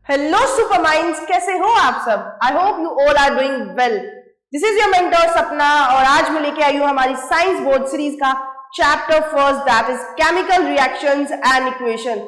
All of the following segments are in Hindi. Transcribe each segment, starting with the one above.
हेलो सुपर माइंड्स, कैसे हो आप सब। I hope you all are doing well. This is your mentor Sapna और आज मैं लेके आई हूं हमारी साइंस बोर्ड सीरीज का chapter first, that is chemical reactions and equation.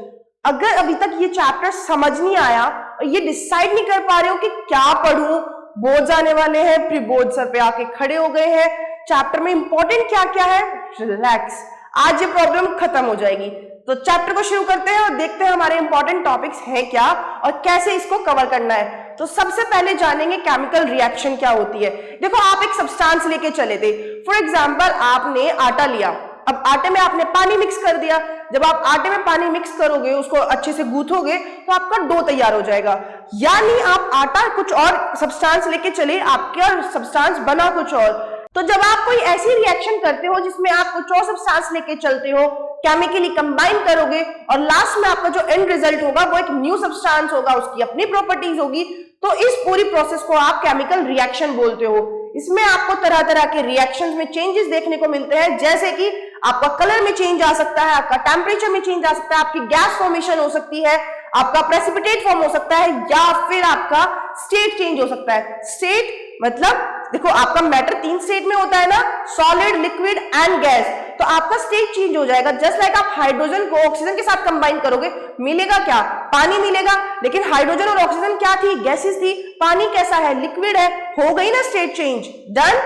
अगर अभी तक ये चैप्टर समझ नहीं आया और ये डिसाइड नहीं कर पा रहे हो कि क्या पढ़ूं, बोर्ड्स आने वाले हैं, प्री बोर्ड सर पे आके खड़े हो गए हैं, चैप्टर में इंपॉर्टेंट क्या क्या है, रिलैक्स, आज ये प्रॉब्लम खत्म हो जाएगी। तो चैप्टर को शुरू करते हैं और देखते हैं हमारे इंपॉर्टेंट टॉपिक्स हैं क्या और कैसे इसको कवर करना है। तो सबसे पहले जानेंगे केमिकल रिएक्शन क्या होती है। देखो, आप एक सब्सटेंस लेके चले थे, फॉर एग्जांपल आपने आटा लिया, अब आटे में आपने पानी मिक्स कर दिया। जब आप आटे में पानी मिक्स करोगे, उसको अच्छे से गूंथोगे तो आपका डो तैयार हो जाएगा। यानी आप आटा कुछ और सब्सटेंस लेके चले, आपका सब्सटेंस बना कुछ और। तो जब आप कोई ऐसी रिएक्शन करते हो जिसमें आप कुछ और सब्सटेंस लेके चलते हो, केमिकली कंबाइन करोगे और लास्ट में आपका जो एंड रिजल्ट होगा वो एक न्यू सब्सटेंस होगा, उसकी अपनी प्रॉपर्टीज होगी, तो इस पूरी प्रोसेस को आप केमिकल रिएक्शन बोलते हो। इसमें आपको तरह तरह के रिएक्शंस में चेंजेस देखने को मिलते हैं, जैसे कि आपका कलर में चेंज आ सकता है, आपका टेम्परेचर में चेंज आ सकता है, आपकी गैस फॉर्मेशन हो सकती है, आपका प्रेसिपिटेट फॉर्म हो सकता है, या फिर आपका स्टेट चेंज हो सकता है। स्टेट मतलब देखो, आपका मैटर 3 स्टेट में होता है ना, सॉलिड, लिक्विड एंड गैस। तो आपका स्टेट चेंज हो जाएगा। जस्ट लाइक आप हाइड्रोजन को ऑक्सीजन के साथ कंबाइन करोगे, मिलेगा क्या? पानी मिलेगा। लेकिन हाइड्रोजन और ऑक्सीजन क्या थी? गैसेस थी। पानी कैसा है? लिक्विड है। हो गई ना state change. Done.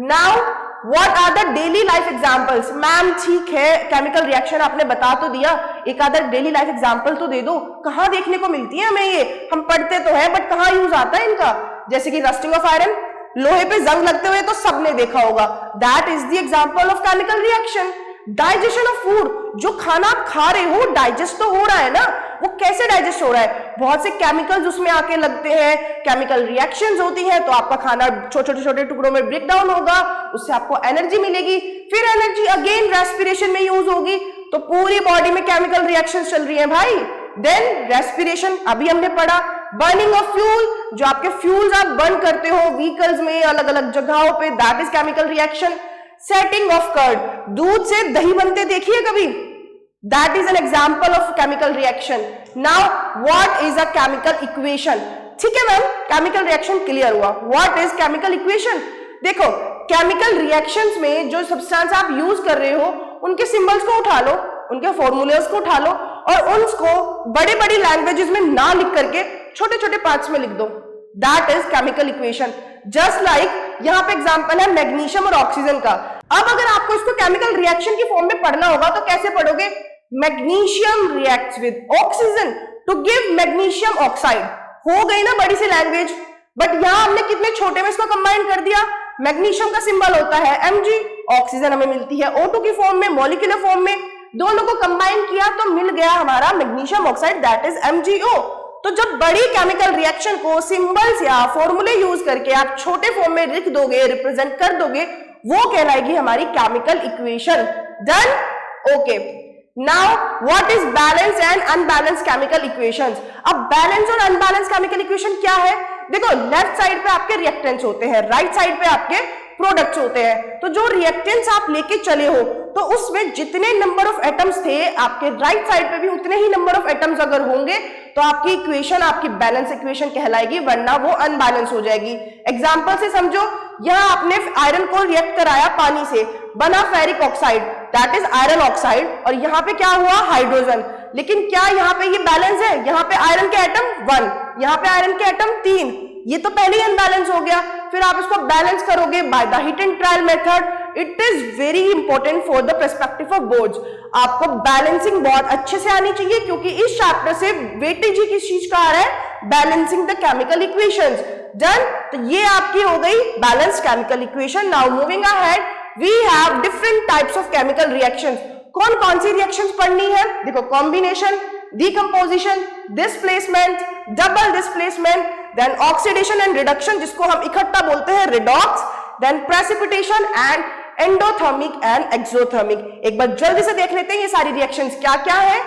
Now what are the daily life examples? Ma'am ठीक है, केमिकल रिएक्शन आपने बता तो दिया, एक आधा डेली लाइफ एग्जांपल तो दे दो। कहां देखने को मिलती है हमें ये? हम पढ़ते तो है बट कहां यूज आता है इनका? जैसे कि रस्टिंग ऑफ आयरन, लोहे पे जंग लगते हुए तो सबने देखा होगा, that is the example of chemical reaction. Digestion of food, जो खाना आप खा रहे हो डाइजेस्ट तो हो रहा है ना, वो कैसे डाइजेस्ट हो रहा है? बहुत से केमिकल्स उसमें आके लगते हैं, केमिकल रिएक्शंस होती है, तो आपका खाना छोटे छोटे टुकड़ों में ब्रेक डाउन होगा, उससे आपको एनर्जी मिलेगी, फिर एनर्जी अगेन रेस्पिरेशन में यूज होगी। तो पूरी बॉडी में केमिकल रिएक्शंस चल रही है भाई। देन रेस्पिरेशन, अभी हमने पढ़ा। बर्निंग ऑफ फ्यूल, जो आपके फ्यूल्स आप बर्न करते हो व्हीकल्स में, अलग अलग जगहों पे, that is chemical reaction. Setting of curd, दूध से दही बनते देखिए कभी, that is an example of chemical reaction. Now what is a chemical equation? ठीक है मैम, केमिकल रिएक्शन क्लियर हुआ। What is chemical equation? देखो, केमिकल रिएक्शंस में जो सब्सटेंस आप यूज कर रहे हो उनके सिंबल्स को उठा लो, उनके फॉर्मूलेस को उठा लो और उनको बड़े बड़ी लैंग्वेजेस में ना लिख करके छोटे छोटे पार्ट्स में लिख दो, that is chemical equation. Just like यहाँ पे एग्जांपल है मैग्नीशियम और ऑक्सीजन का। अब अगर आपको इसको केमिकल रिएक्शन की फॉर्म में पढ़ना होगा तो कैसे पढ़ोगे? Magnesium reacts with oxygen to give magnesium oxide. हो गई ना बड़ी सी लैंग्वेज, बट यहां हमने कितने छोटे में इसको कंबाइन कर दिया। मैग्नीशियम का सिंबल होता है Mg, ऑक्सीजन हमें मिलती है O2 की फॉर्म में, मॉलिक्यूलर फॉर्म में, दोनों को कंबाइन किया तो मिल गया हमारा magnesium oxide, that is MgO। तो जब बड़ी केमिकल रिएक्शन को सिंबल्स या फॉर्मूले यूज करके आप छोटे फॉर्म में लिख दोगे, रिप्रेजेंट कर दोगे, वो कहलाएगी हमारी chemical equation. Done? Okay. Now what is balance and unbalance chemical equations? अब बैलेंस और अनबैलेंस केमिकल इक्वेशन क्या है? देखो, लेफ्ट साइड पे आपके रिएक्टेंट्स होते हैं, राइट साइड पे आपके प्रोडक्ट्स होते हैं। तो जो रिएक्टेंट्स आप लेके चले हो तो उसमें जितने नंबर ऑफ एटम्स थे, आपके राइट साइड पे भी उतने ही नंबर ऑफ एटम्स अगर होंगे तो आपकी इक्वेशन आपकी बैलेंस इक्वेशन कहलाएगी, वरना वो अनबैलेंस हो जाएगी। एग्जांपल से समझो, यहां आपने आयरन को रिएक्ट कराया पानी से, बना ferric oxide, that is iron oxide, और यहाँ पे क्या हुआ? हाइड्रोजन। लेकिन क्या यहाँ पे ये बैलेंस है? यहाँ पे आयरन के एटम 1, यहाँ पे आयरन के एटम 3, ये तो पहले ही अनबैलेंस हो गया। फिर आप इसको बैलेंस करोगे by the hit and trial method. It is very important for the perspective of boards. आपको बैलेंसिंग बहुत अच्छे से आनी चाहिए, क्योंकि इस चैप्टर से वेटेज ही किस चीज का आ रहा है? Balancing the chemical equations. Done? तो ये आपकी हो गई balance chemical equation. Now moving ahead, we have different types of chemical reactions. कौन कौन सी रिएक्शंस पढ़नी है? देखो, combination, decomposition, displacement, double displacement, then oxidation and reduction, जिसको हम इकट्ठा बोलते हैं redox, then precipitation and endothermic and exothermic. एक बार जल्दी से देख लेते हैं ये सारी रिएक्शंस क्या क्या है।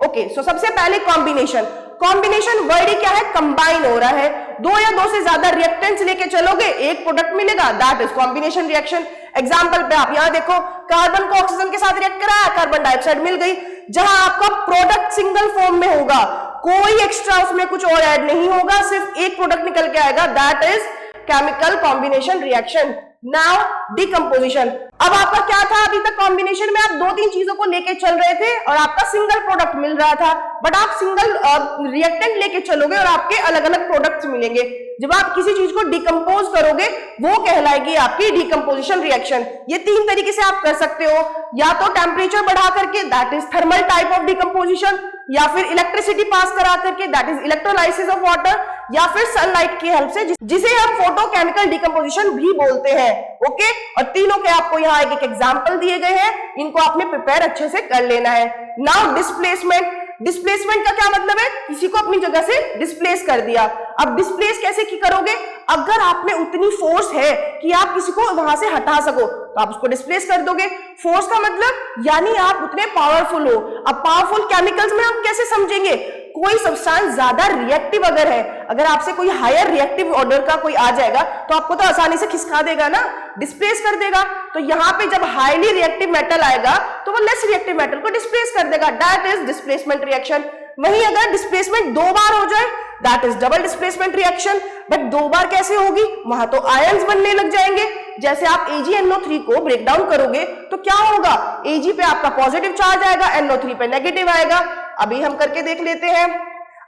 ओके, सो सबसे पहले कॉम्बिनेशन। कॉम्बिनेशन वर्ड ही क्या है? कंबाइन हो रहा है। दो या दो से ज्यादा रिएक्टेंट्स लेके चलोगे, एक प्रोडक्ट मिलेगा, that is combination reaction. Example पे आप यहां देखो, कार्बन को ऑक्सीजन के साथ रिएक्ट कराया, कार्बन डाइऑक्साइड मिल गई। जहां आपका प्रोडक्ट सिंगल फॉर्म में होगा कोई एक्स्ट्रा उसमें कुछ और ऐड नहीं होगा, सिर्फ एक प्रोडक्ट निकल के आएगा, that is chemical combination reaction. Now decomposition. अब आपका क्या था, अभी तक कॉम्बिनेशन में आप 2-3 चीजों को लेके चल रहे थे और आपका सिंगल प्रोडक्ट मिल रहा था, बट आप सिंगल रिएक्टेंट लेके चलोगे और आपके अलग अलग प्रोडक्ट्स मिलेंगे। जब आप किसी चीज को डिकम्पोज करोगे वो कहलाएगी आपकी डिकम्पोजिशन रिएक्शन। ये 3 तरीके से आप कर सकते हो, या तो टेम्परेचर बढ़ा करके, that is thermal type of decomposition, या फिर इलेक्ट्रिसिटी पास करा करके, that is electrolysis of water, या फिर सनलाइट की हेल्प से, जिसे हम फोटोकेमिकल डिकम्पोजिशन भी बोलते हैं। ओके, और तीनों के आपको यहाँ एक एग्जांपल दिए गए हैं, इनको आपने प्रिपेयर अच्छे से कर लेना है। Now displacement. डिस्प्लेसमेंट का क्या मतलब है, किसी को अपनी जगह से डिस्प्लेस कर दिया। अब डिस्प्लेस कैसे की करोगे, अगर आप में उतनी फोर्स है कि आप किसी को वहां से हटा सको तो आप उसको डिस्प्लेस कर दोगे। फोर्स का मतलब यानी आप उतने पावरफुल हो। अब पावरफुल केमिकल्स में हम कैसे समझेंगे, कोई सब्सटेंस ज्यादा रिएक्टिव अगर है, अगर आपसे कोई हायर रिएक्टिव ऑर्डर का कोई आ जाएगा तो आपको तो आसानी से खिसका देगा ना, डिस्प्लेस कर देगा। तो यहाँ पे जब हाईली रिएक्टिव मेटल आएगा तो वो लेस रिएक्टिव मेटल को डिस्प्लेस कर देगा, दैट इज डिस्प्लेसमेंट रिएक्शन। वहीं अगर डिस्प्लेसमेंट 2 बार हो जाए, that is double displacement reaction. But 2 बार कैसे होगी, वहां तो आयंस बनने लग जाएंगे। जैसे आप AgNO3 को ब्रेक डाउन करोगे तो क्या होगा, Ag पे आपका पॉजिटिव चार्ज आएगा, NO3 पे नेगेटिव आएगा। अभी हम करके देख लेते हैं।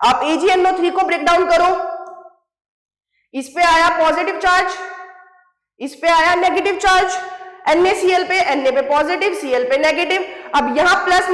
आप AgNO3 को ब्रेक डाउन करो, इस पे आया पॉजिटिव चार्ज, इस पे आया नेगेटिव चार्ज, NaCl पे, Na पे पॉजिटिव, Cl पे नेगेटिव। अब यहां प्लस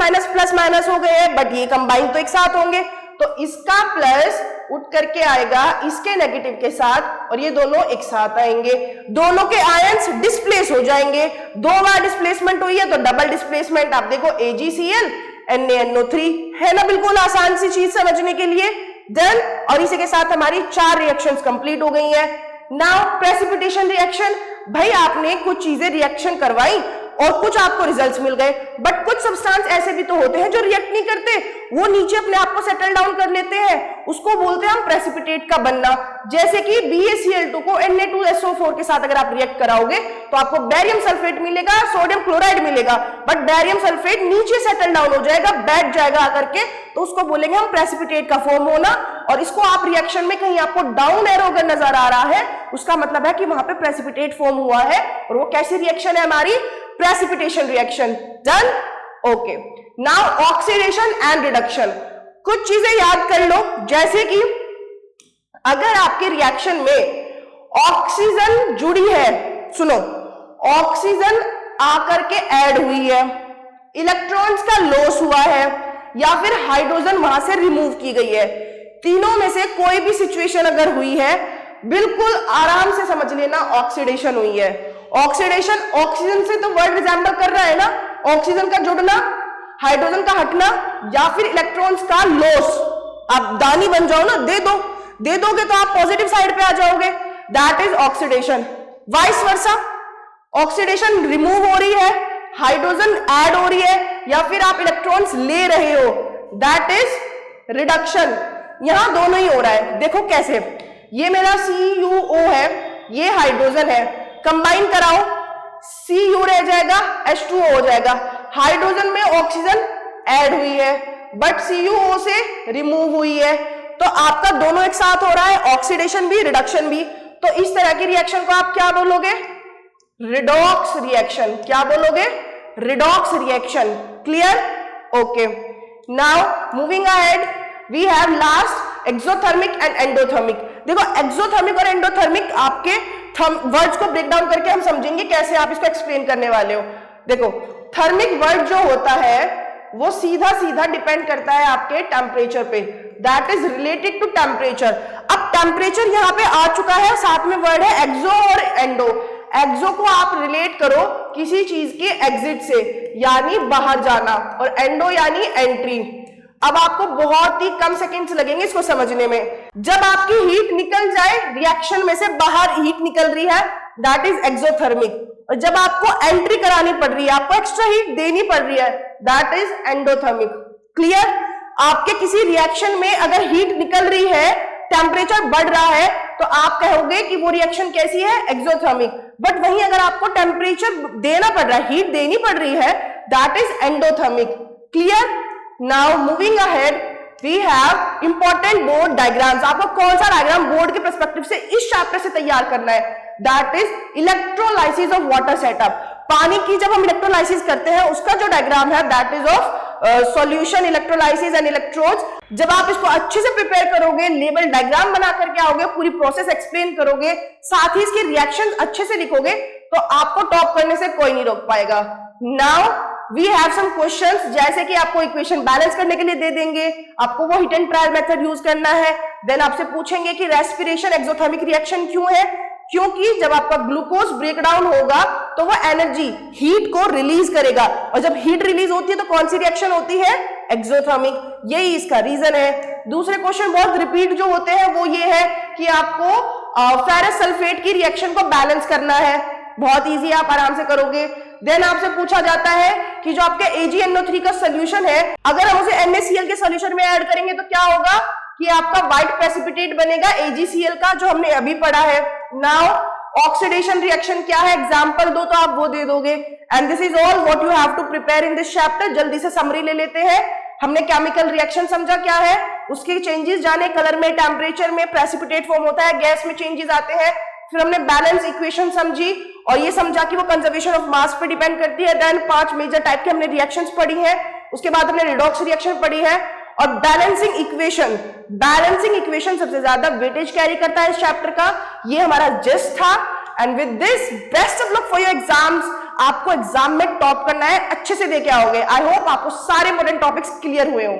माइनस हो गए हैं, बट ये कंबाइन तो एक साथ होंगे, तो इसका प्लस उठ करके आएगा इसके नेगेटिव के साथ और ये दोनों एक साथ आएंगे, दोनों के आयंस डिस्प्लेस हो जाएंगे। 2 बार डिस्प्लेसमेंट हुई है तो डबल डिस्प्लेसमेंट। आप देखो AgCl NaNO3 है ना, बिल्कुल आसान सी चीज समझने के लिए। देन और इसी के साथ हमारी 4 रिएक्शंस कंप्लीट हो गई हैं। Now precipitation reaction. भाई आपने कुछ चीजें रिएक्शन करवाई और कुछ आपको रिजल्ट्स मिल गए, बट कुछ सब्सटेंस ऐसे भी तो होते हैं जो रिएक्ट नहीं करते, वो नीचे अपने आप को सेटल डाउन कर लेते हैं, उसको बोलते हैं हम प्रेसिपिटेट का बनना। जैसे कि BaCl2 को Na2SO4 के साथ अगर आप रिएक्ट कराओगे तो आपको बैरियम सल्फेट मिलेगा, सोडियम क्लोराइड मिलेगा, बट बैरियम सल्फेट नीचे सेटल डाउन हो जाएगा, बैठ जाएगा आकर के, तो उसको बोलेंगे हम प्रेसिपिटेट का फॉर्म होना। और इसको आप रिएक्शन में कहीं आपको डाउन एरो अगर नजर आ रहा है, उसका मतलब है कि वहां पे प्रेसिपिटेट फॉर्म हुआ है, और वो कैसी रिएक्शन है हमारी, precipitation reaction. Done, okay. Now oxidation and reduction. कुछ चीजें याद कर लो, जैसे कि अगर आपके रिएक्शन में ऑक्सीजन जुड़ी है, सुनो, ऑक्सीजन आकर के ऐड हुई है, इलेक्ट्रॉन्स का लॉस हुआ है, या फिर हाइड्रोजन वहां से रिमूव की गई है, तीनों में से कोई भी सिचुएशन अगर हुई है, बिल्कुल आराम से समझ लेना ऑक्सीडेशन हुई है। ऑक्सीडेशन, ऑक्सीजन से तो वर्ड रिजेंबल कर रहा है ना, ऑक्सीजन का जुड़ना, हाइड्रोजन का हटना, या फिर इलेक्ट्रॉन्स का लॉस। आप दानी बन जाओ ना, दे दोगे तो आप पॉजिटिव साइड पे आ जाओगे, that is oxidation. Vice versa, oxidation remove हो रही है, हाइड्रोजन ऐड हो रही है, या फिर आप इलेक्ट्रॉन्स ले रहे हो, दैट इज रिडक्शन। यहां दोनों ही हो रहा है, देखो कैसे, ये मेरा CuO है, ये हाइड्रोजन है, कंबाइन कराओ, Cu रह जाएगा, H2O हो जाएगा। हाइड्रोजन में ऑक्सीजन ऐड हुई है, बट CuO से रिमूव हुई है, तो आपका दोनों एक साथ हो रहा है, ऑक्सीडेशन भी रिडक्शन भी। तो इस तरह की रिएक्शन को आप क्या बोलोगे, रिडॉक्स रिएक्शन। क्या बोलोगे, redox reaction. Clear, okay. Now moving ahead, we have last exothermic and endothermic. देखो एक्सोथर्मिक और एंडोथर्मिक आपके वर्ड्स को ब्रेक डाउन करके हम समझेंगे कैसे आप इसको एक्सप्लेन करने वाले हो। देखो थर्मिक वर्ड जो होता है वो सीधा सीधा डिपेंड करता है आपके टेम्परेचर पे, that is related to temperature. अब टेम्परेचर यहाँ पे आ चुका है, साथ में वर्ड है एक्सो और एंडो। एक्सो को आप रिलेट करो किसी चीज के एग्जिट से, यानी बाहर जाना, और एंडो यानी एंट्री। अब आपको बहुत ही कम सेकंड्स लगेंगे इसको समझने में। जब आपकी हीट निकल जाए, रिएक्शन में से बाहर हीट निकल रही है, दैट इज एक्सोथर्मिक। और जब आपको एंट्री करानी पड़ रही है, आपको एक्स्ट्रा हीट देनी पड़ रही है, दैट इज एंडोथर्मिक। क्लियर, आपके किसी रिएक्शन में अगर हीट निकल रही है, टेम्परेचर बढ़ रहा है, तो आप कहोगे कि वो रिएक्शन कैसी है, एक्सोथर्मिक। बट वहीं अगर आपको टेम्परेचर देना पड़ रहा है, हीट देनी पड़ रही है, that is endothermic. Clear, now moving ahead, we have important board diagrams. आपको कौन सा डायग्राम बोर्ड के पर्सपेक्टिव से इस चैप्टर से तैयार करना है? That is electrolysis of water setup. पानी की जब हम इलेक्ट्रोलाइसिस करते हैं उसका जो डायग्राम है that is of solution, electrolysis and electrodes. जब आप इसको अच्छे से प्रिपेयर करोगे, लेवल डायग्राम बना करके आओगे, पूरी प्रोसेस एक्सप्लेन करोगे, साथ ही इसके रिएक्शन अच्छे से लिखोगे, तो आपको टॉप करने से कोई नहीं रोक पाएगा। Now we have some questions, जैसे कि आपको इक्वेशन बैलेंस करने के लिए दे देंगे, आपको वो hit and trial method use करना है। देन आपसे पूछेंगे कि रेस्पिरेशन एक्सोथर्मिक रिएक्शन क्यों है? क्योंकि जब आपका ग्लूकोज ब्रेकडाउन होगा तो वो एनर्जी हीट को रिलीज करेगा, और जब हीट रिलीज होती है तो कौन सी रिएक्शन होती है? एक्सोथर्मिक। यही इसका रीजन है। दूसरे क्वेश्चन बहुत रिपीट जो होते हैं वो ये है कि आपको फेरस सल्फेट की रिएक्शन को बैलेंस करना है। बहुत इजी, आप आराम से करोगे। देन आपसे पूछा जाता है कि जो आपके AgNO3 का सोल्यूशन है, अगर हम उसे NaCl के सोल्यूशन में ऐड करेंगे तो क्या होगा कि आपका व्हाइट प्रेसिपिटेट बनेगा AgCl का, जो हमने अभी पढ़ा है। नाउ ऑक्सीडेशन रिएक्शन क्या है? एग्जांपल दो तो आप वो दे दोगे। And this is all what you have to prepare in this chapter. जल्दी से समरी ले लेते हैं। हमने केमिकल रिएक्शन समझा क्या है, उसके चेंजेस जाने, कलर में, टेम्परेचर में, प्रेसिपिटेट फॉर्म होता है, गैस में चेंजेस आते हैं। फिर हमने बैलेंस इक्वेशन समझी और ये समझा कि वो कंजर्वेशन ऑफ मास पे डिपेंड करती है। देन 5 मेजर टाइप के हमने रिएक्शंस पढ़ी है। उसके बाद हमने रिडॉक्स रिएक्शन पढ़ी है और बैलेंसिंग इक्वेशन सबसे ज्यादा वेटेज कैरी करता है इस चैप्टर का। ये हमारा जिस्ट था। And with this best of luck for your exams. आपको एग्जाम में टॉप करना है, अच्छे से देके आओगे। आई होप आपको सारे इंपॉर्टेंट टॉपिक्स क्लियर हुए हों।